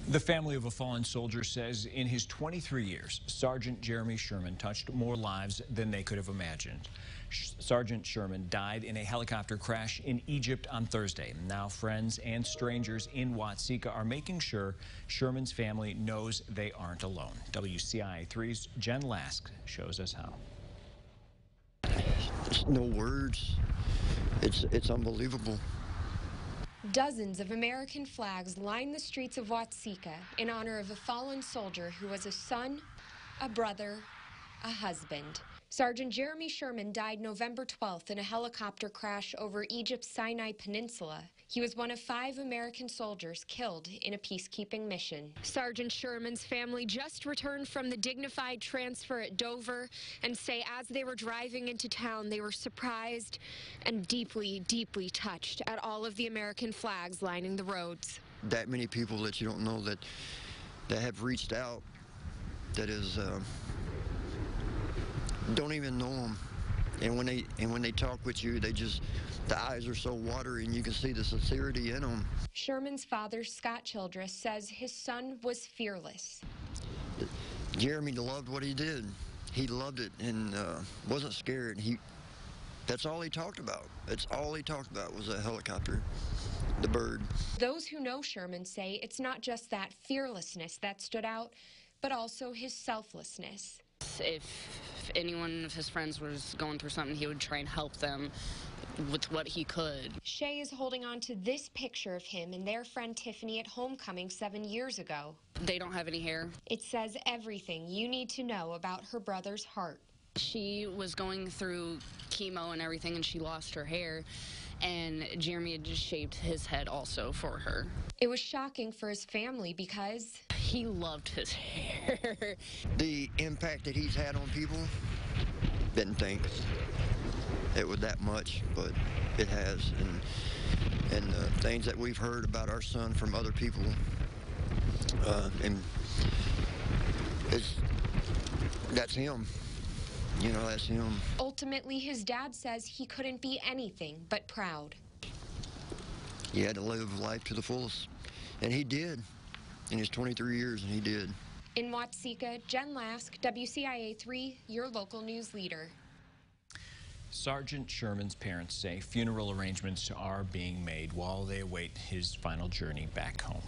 The family of a fallen soldier says in his 23 years, Sergeant Jeremy Sherman touched more lives than they could have imagined. Sergeant Sherman died in a helicopter crash in Egypt on Thursday. Now friends and strangers in Watseka are making sure Sherman's family knows they aren't alone. WCIA3's Jen Lask shows us how. There's no words. It's unbelievable. Dozens of American flags line the streets of Watseka in honor of a fallen soldier who was a son, a brother, a husband. Sergeant Jeremy Sherman died November 12th in a helicopter crash over Egypt's Sinai Peninsula. He was one of 5 American soldiers killed in a peacekeeping mission. Sergeant Sherman's family just returned from the dignified transfer at Dover and say as they were driving into town, they were surprised and deeply, deeply touched at all of the American flags lining the roads. That many people that you don't know that have reached out, that is don't even know them, and when they talk with you, the eyes are so watery and you can see the sincerity in them. Sherman's father, Scott Childress, says his son was fearless. Jeremy loved what he did. He loved it and wasn't scared. That's all he talked about. That's all he talked about was a helicopter, the bird. Those who know Sherman say it's not just that fearlessness that stood out, but also his selflessness. If anyone of his friends was going through something, he would try and help them with what he could. Shay is holding on to this picture of him and their friend Tiffany at homecoming 7 years ago. They don't have any hair. It says everything you need to know about her brother's heart. She was going through chemo and everything, and she lost her hair, and Jeremy had just shaved his head also for her. It was shocking for his family because he loved his hair. The impact that he's had on people, didn't think it was that much, but it has. And the things that we've heard about our son from other people, and that's him. You know, that's him. Ultimately, his dad says he couldn't be anything but proud. He had to live life to the fullest, and he did in his 23 years, and he did. In Watseka, Jen Lask, WCIA3, your local news leader. Sergeant Sherman's parents say funeral arrangements are being made while they await his final journey back home.